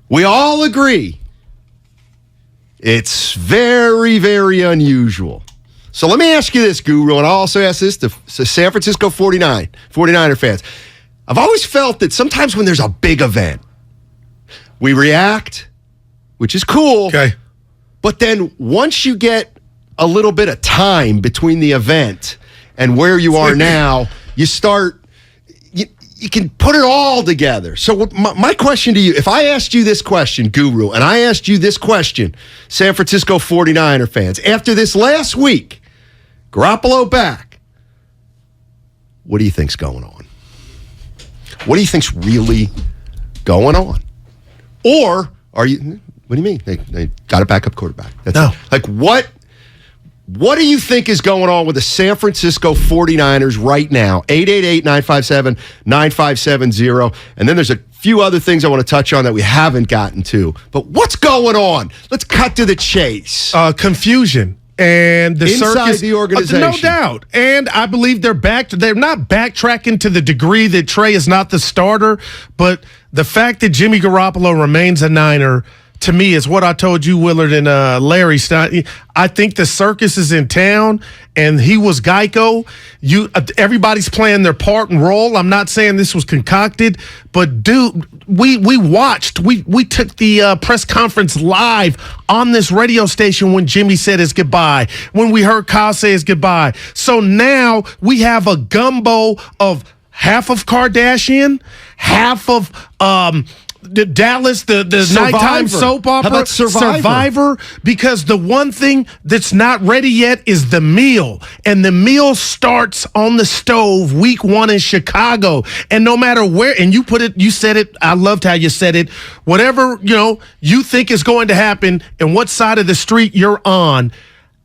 we all agree it's very, very unusual. So let me ask you this, Guru, and I'll also ask this to San Francisco 49er fans. I've always felt that sometimes when there's a big event, we react, which is cool. Okay. But then once you get a little bit of time between the event and where you are now, you start, you can put it all together. So my question to you, if I asked you this question, Guru, and I asked you this question, San Francisco 49er fans, after this last week, Garoppolo back, what do you think's going on? What do you think's really going on? Or are you, what do you mean? They got a backup quarterback. That's no. It. Like what do you think is going on with the San Francisco 49ers right now? 888-957-9570. And then there's a few other things I want to touch on that we haven't gotten to. But what's going on? Let's cut to the chase. Confusion. And the inside circus, the organization. No doubt. And I believe they're not backtracking to the degree that Trey is not the starter, but the fact that Jimmy Garoppolo remains a Niner, to me, is what I told you, Willard and Larry Stein. I think the circus is in town, and he was Geico. Everybody's playing their part and role. I'm not saying this was concocted, but dude, we watched. We took the press conference live on this radio station when Jimmy said his goodbye, when we heard Kyle say his goodbye. So now we have a gumbo of half of Kardashian, half of the Dallas, the nighttime soap opera. How about Survivor? Because the one thing that's not ready yet is the meal. And the meal starts on the stove week 1 in Chicago. And no matter where, and you said it, I loved how you said it, whatever, you think is going to happen and what side of the street you're on,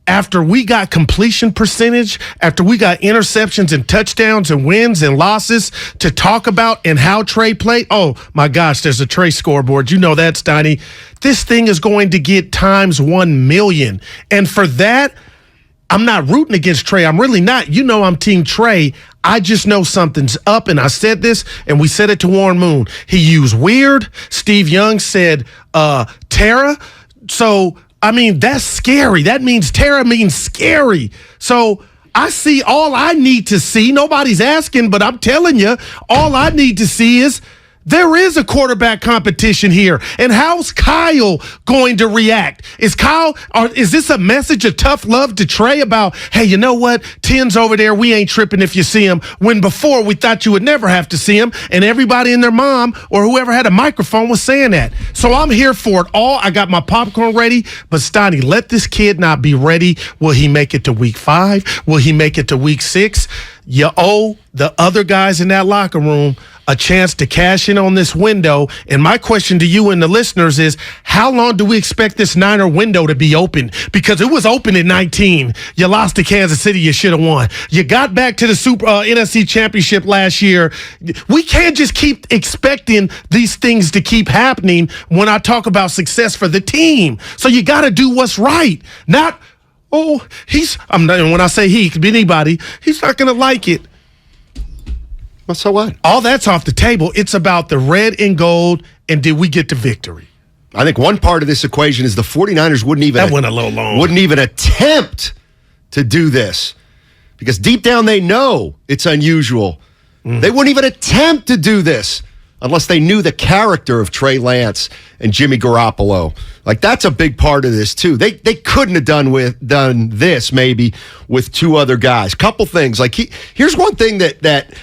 after we got completion percentage, after we got interceptions and touchdowns and wins and losses to talk about and how Trey played, oh my gosh, there's a Trey scoreboard. You know that, Steiny. This thing is going to get times 1 million. And for that, I'm not rooting against Trey. I'm really not. I'm Team Trey. I just know something's up, and I said this, and we said it to Warren Moon. He used weird. Steve Young said Terra. So that's scary. That means Terra means scary. So I see all I need to see. Nobody's asking, but I'm telling you, all I need to see is there is a quarterback competition here. And how's Kyle going to react? Is this a message of tough love to Trey about, hey, you know what? 10's over there. We ain't tripping if you see him. When before we thought you would never have to see him. And everybody and their mom or whoever had a microphone was saying that. So I'm here for it all. I got my popcorn ready. But Stoney, let this kid not be ready. Will he make it to week 5? Will he make it to week 6? You owe the other guys in that locker room a chance to cash in on this window. And my question to you and the listeners is, how long do we expect this Niner window to be open? Because it was open in 19. You lost to Kansas City. You should have won. You got back to the NFC Championship last year. We can't just keep expecting these things to keep happening when I talk about success for the team. So you got to do what's right. Not, when I say he, it could be anybody, he's not going to like it. Well, so what? All that's off the table. It's about the red and gold, and did we get to victory? I think one part of this equation is the 49ers wouldn't even... That went a little long. Wouldn't even attempt to do this. Because deep down they know it's unusual. They wouldn't even attempt to do this unless they knew the character of Trey Lance and Jimmy Garoppolo. Like, that's a big part of this, too. They couldn't have done this, maybe, with 2 other guys. Couple things. Like, here's one thing that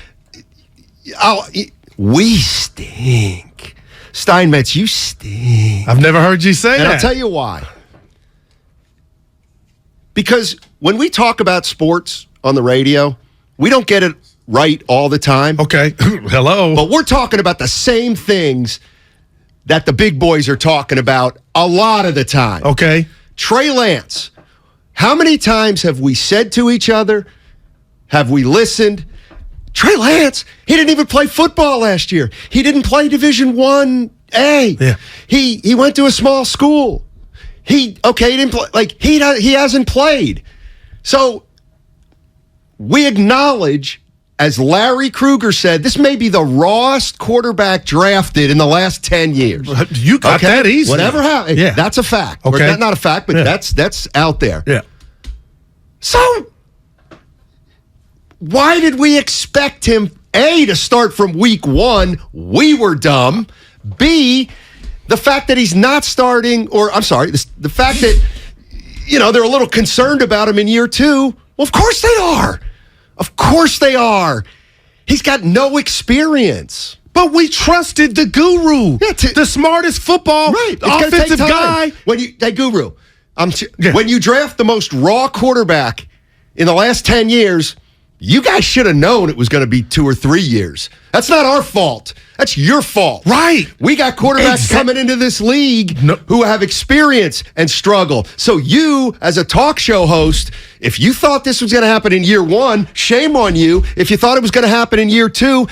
we stink. Steinmetz, you stink. I've never heard you say that. And I'll tell you why. Because when we talk about sports on the radio, we don't get it right all the time. Okay. Hello. But we're talking about the same things that the big boys are talking about a lot of the time. Okay. Trey Lance. How many times have we said to each other, have we listened, Trey Lance, he didn't even play football last year. He didn't play Division I-A. Yeah. He went to a small school. He didn't play. Like, he hasn't played. So we acknowledge as Larry Krueger said, this may be the rawest quarterback drafted in the last 10 years. You got that easy. Whatever happened, that's a fact. Okay. Or not a fact, but that's out there. Yeah. So, why did we expect him, A, to start from week 1? We were dumb. B, the fact that he's not starting, or I'm sorry, the fact that, they're a little concerned about him in year 2. Well, of course they are. Of course they are. He's got no experience. But we trusted the guru, the smartest football offensive guy. When you draft the most raw quarterback in the last 10 years, you guys should have known it was going to be 2 or 3 years. That's not our fault. That's your fault. Right. We got quarterbacks coming into this league who have experience and struggle. So you, as a talk show host, if you thought this was going to happen in year 1, shame on you. If you thought it was going to happen in year 2,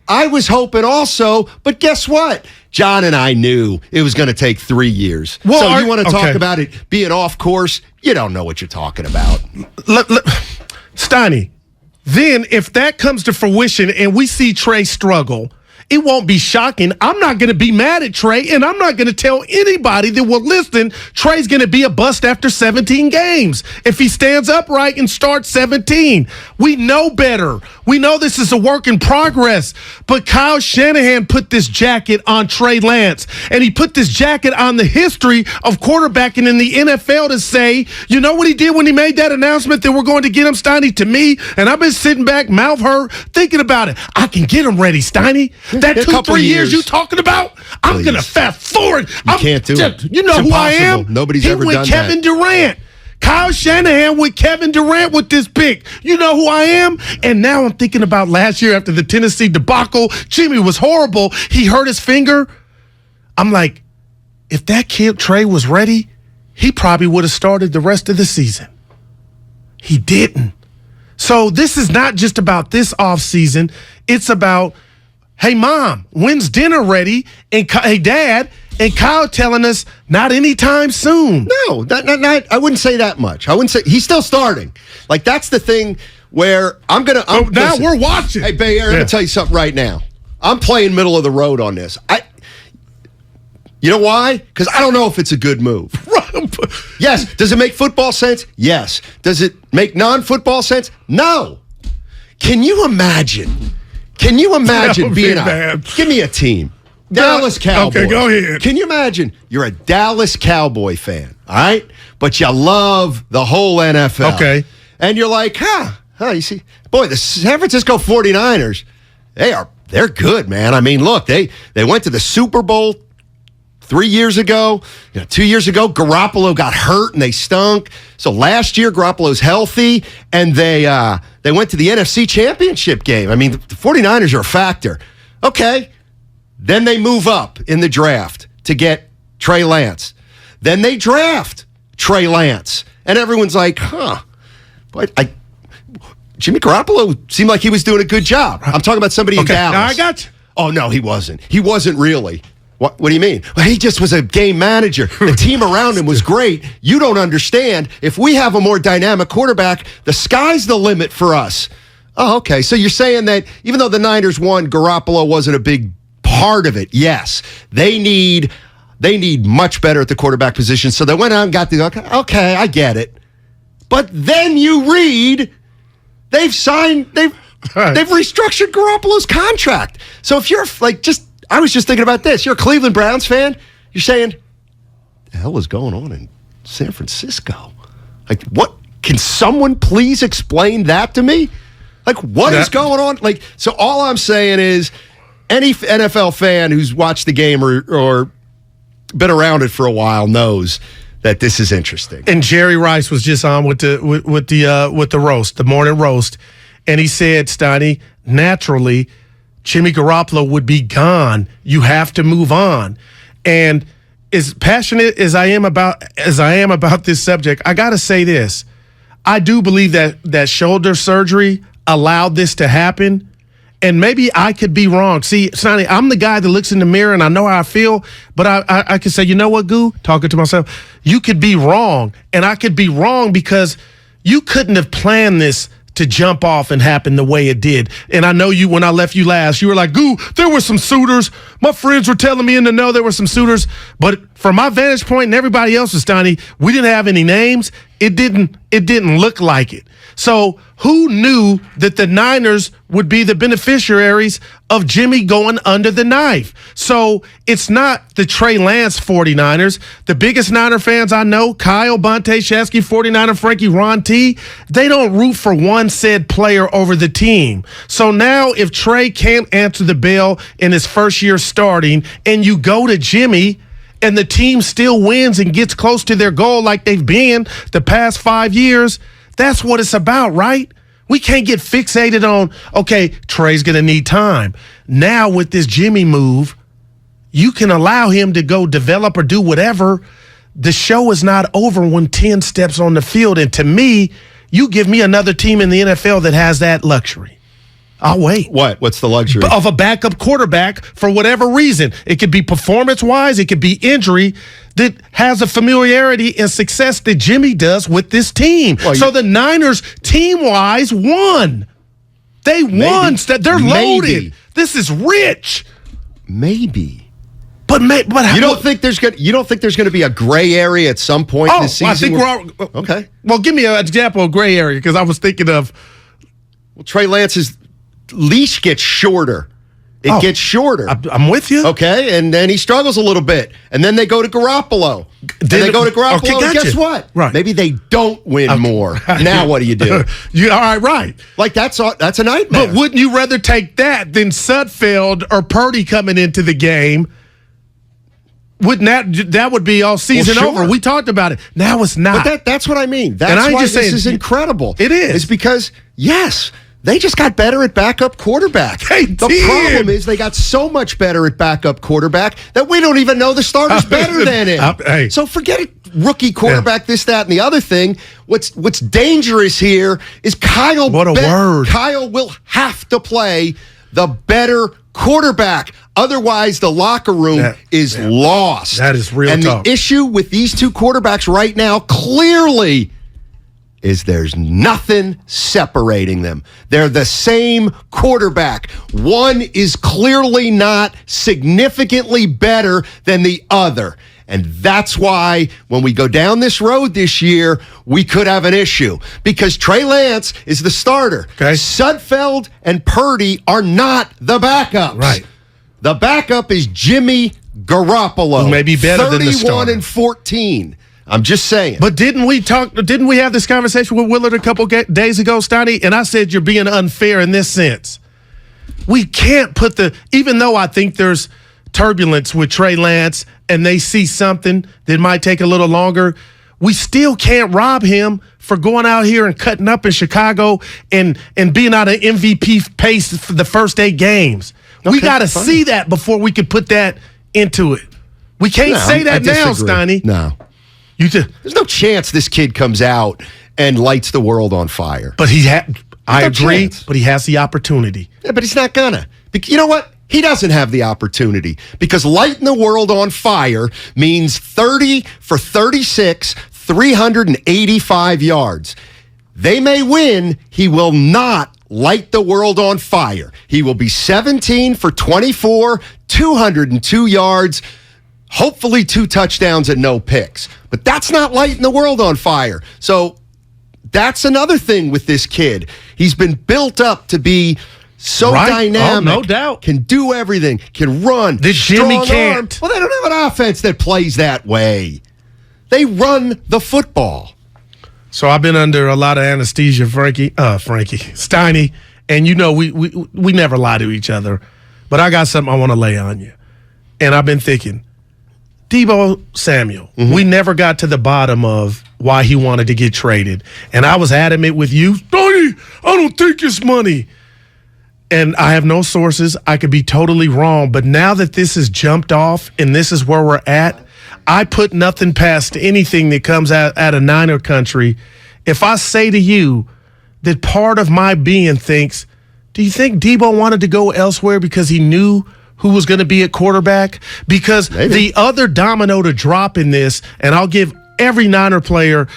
I was hoping also. But guess what? John and I knew it was going to take 3 years. Well, so you want to talk about it being off course? You don't know what you're talking about. Steiny, then if that comes to fruition and we see Trey struggle, it won't be shocking. I'm not going to be mad at Trey, and I'm not going to tell anybody that will listen Trey's going to be a bust after 17 games if he stands upright and starts 17. We know better. We know this is a work in progress, but Kyle Shanahan put this jacket on Trey Lance, and he put this jacket on the history of quarterbacking in the NFL to say, you know what he did when he made that announcement that we're going to get him, Steiny, to me, and I've been sitting back, mouth hurt, thinking about it. I can get him ready, Steiny. That 2-3 years you talking about, I'm going to fast forward. You can't do it. You know who I am? Nobody's ever done that. Kevin Durant. Kyle Shanahan with Kevin Durant with this pick. You know who I am? And now I'm thinking about last year after the Tennessee debacle. Jimmy was horrible. He hurt his finger. I'm like, if that kid Trey was ready, he probably would have started the rest of the season. He didn't. So this is not just about this offseason. It's about, hey, Mom, when's dinner ready? And hey, Dad, and Kyle telling us not anytime soon. No, not, I wouldn't say that much. I wouldn't say he's still starting. Like, that's the thing where now listen, we're watching. Hey, Bay Area, I'm going to tell you something right now. I'm playing middle of the road on this. You know why? Because I don't know if it's a good move. Yes. Does it make football sense? Yes. Does it make non-football sense? No. Can you imagine being give me a team. Dallas Cowboys. Okay, go ahead. Can you imagine you're a Dallas Cowboy fan, all right? But you love the whole NFL. Okay. And you're like, you see, boy, the San Francisco 49ers, they're good, man. I mean, look, they went to the Super Bowl 3 years ago. 2 years ago, Garoppolo got hurt and they stunk. So last year, Garoppolo's healthy, and they went to the NFC Championship game. I mean, the 49ers are a factor. Okay. Then they move up in the draft to get Trey Lance. Then they draft Trey Lance. And everyone's like, but Jimmy Garoppolo seemed like he was doing a good job. I'm talking about somebody in Dallas. Now I got you. Oh, no, he wasn't. He wasn't really. What do you mean? Well, he just was a game manager. The team around him was great. You don't understand. If we have a more dynamic quarterback, the sky's the limit for us. Oh, okay. So you're saying that even though the Niners won, Garoppolo wasn't a big part of it. Yes. They need much better at the quarterback position. So they went out and got okay, I get it. But then you read they've restructured Garoppolo's contract. So if you're I was just thinking about this. You're a Cleveland Browns fan. You're saying, the hell is going on in San Francisco? Like, what? Can someone please explain that to me? Like, what is going on? Like, so all I'm saying is, any NFL fan who's watched the game or been around it for a while knows that this is interesting. And Jerry Rice was just on with the roast, the morning roast, and he said, Steiny, naturally, Jimmy Garoppolo would be gone. You have to move on. And as passionate as I am about this subject, I got to say this. I do believe that shoulder surgery allowed this to happen. And maybe I could be wrong. See, Sonny, I'm the guy that looks in the mirror and I know how I feel, but I could say, you know what, Goo? Talking to myself, you could be wrong. And I could be wrong because you couldn't have planned this to jump off and happen the way it did. And I know you, when I left you last, you were like, Goo, there were some suitors. My friends were telling me in the know there were some suitors. But from my vantage point and everybody else's, Donnie, we didn't have any names. It didn't look like it. So who knew that the Niners would be the beneficiaries of Jimmy going under the knife? So it's not the Trey Lance 49ers. The biggest Niner fans I know, Kyle, Bonte, Shasky, 49er, Frankie, Ron T, they don't root for one said player over the team. So now if Trey can't answer the bell in his first year starting and you go to Jimmy and the team still wins and gets close to their goal like they've been the past 5 years, that's what it's about, right? We can't get fixated on, okay, Trey's going to need time. Now with this Jimmy move, you can allow him to go develop or do whatever. The show is not over when 10 steps on the field. And to me, you give me another team in the NFL that has that luxury. I'll wait. What's the luxury? Of a backup quarterback for whatever reason. It could be performance-wise. It could be injury that has a familiarity and success that Jimmy does with this team. Well, so the Niners, team-wise, won. They won. They're loaded. This is rich. Maybe. But you don't think there's going to be a gray area at some point this season? I think we're all, okay. Well, give me an example of gray area because I was thinking of. Well, Trey Lance's leash gets shorter. It gets shorter. I'm with you. Okay, and then he struggles a little bit. And then they go to Garoppolo. And guess what? Right. Maybe they don't win more. Now what do you do? Right. Like that's a nightmare. But wouldn't you rather take that than Sudfeld or Purdy coming into the game? Wouldn't that would be all season over? We talked about it. Now it's not. But that's what I mean. That's why this is incredible. It is. It's because, yes, they just got better at backup quarterback. The problem is they got so much better at backup quarterback that we don't even know the starter's better than him. So forget it, rookie quarterback, this, that, and the other thing. What's dangerous here is Kyle. What a word. Kyle will have to play the better quarterback. Otherwise, the locker room is lost. That is real talk. And the issue with these two quarterbacks right now, clearly, is there's nothing separating them. They're the same quarterback. One is clearly not significantly better than the other. And that's why when we go down this road this year, we could have an issue. Because Trey Lance is the starter. Okay. Sudfeld and Purdy are not the backups. Right. The backup is Jimmy Garoppolo. Who may be better than the starter. 31-14. I'm just saying. But didn't we have this conversation with Willard a couple days ago, Stoney? And I said you're being unfair in this sense. We can't put even though I think there's turbulence with Trey Lance and they see something that might take a little longer, we still can't rob him for going out here and cutting up in Chicago and being out of MVP pace for the first 8 games. Okay, we got to see that before we could put that into it. We can't say that now, Stoney. No. There's no chance this kid comes out and lights the world on fire. But I agree, but he has the opportunity. Yeah, but he's not gonna. You know what? He doesn't have the opportunity because lighting the world on fire means 30 for 36, 385 yards. They may win. He will not light the world on fire. He will be 17 for 24, 202 yards. Hopefully 2 touchdowns and no picks. But that's not lighting the world on fire. So that's another thing with this kid. He's been built up to be so dynamic. Oh, no doubt. Can do everything. Can run. This Jimmy can't. Well, they don't have an offense that plays that way. They run the football. So I've been under a lot of anesthesia, Frankie, Steiny, and you know we never lie to each other. But I got something I want to lay on you. And I've been thinking, Deebo Samuel, we never got to the bottom of why he wanted to get traded. And I was adamant with you, Tony, I don't think it's money. And I have no sources. I could be totally wrong. But now that this has jumped off and this is where we're at, I put nothing past anything that comes out of Niner country. If I say to you that part of my being thinks, do you think Deebo wanted to go elsewhere because he knew who was going to be at quarterback? Because the other domino to drop in this, and I'll give every Niner player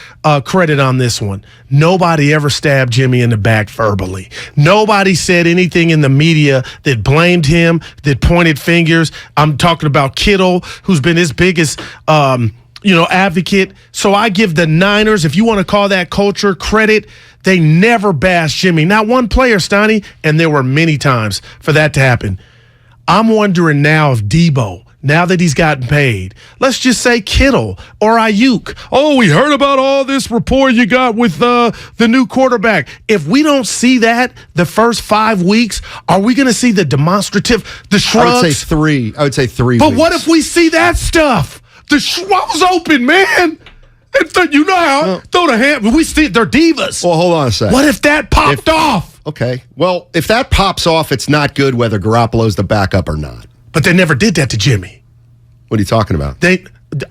credit on this one. Nobody ever stabbed Jimmy in the back verbally. Nobody said anything in the media that blamed him, that pointed fingers. I'm talking about Kittle, who's been his biggest advocate. So I give the Niners, if you want to call that culture, credit. They never bashed Jimmy. Not one player, Steiny, and there were many times for that to happen. I'm wondering now if Debo, now that he's gotten paid, let's just say Kittle or Ayuk. Oh, we heard about all this rapport you got with the new quarterback. If we don't see that the first 5 weeks, are we going to see the demonstrative, the shrugs? I would say three But weeks. what if we see that stuff? The shrug was open, man. You know how throw the hand. We see they're divas. Well, hold on a second. What if that popped off? Okay. Well, if that pops off, it's not good whether Garoppolo's the backup or not. But they never did that to Jimmy. What are you talking about?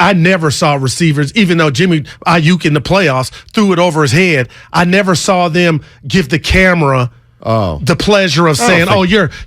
I never saw receivers, even though Jimmy Ayuk in the playoffs threw it over his head. I never saw them give the camera the pleasure of saying,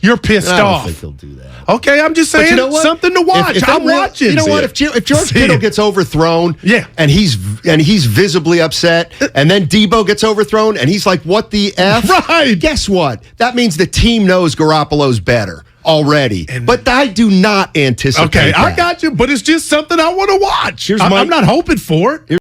you're pissed off. I don't think they'll do that. Okay, I'm just saying you know what? something to watch. I'm watching. You know what? If George Kittle gets overthrown, yeah, and he's visibly upset, and then Debo gets overthrown, and he's like, "What the f?" Right? Guess what? That means the team knows Garoppolo's better already. But I do not anticipate. Okay, that. I got you. But it's just something I want to watch. I'm not hoping for it.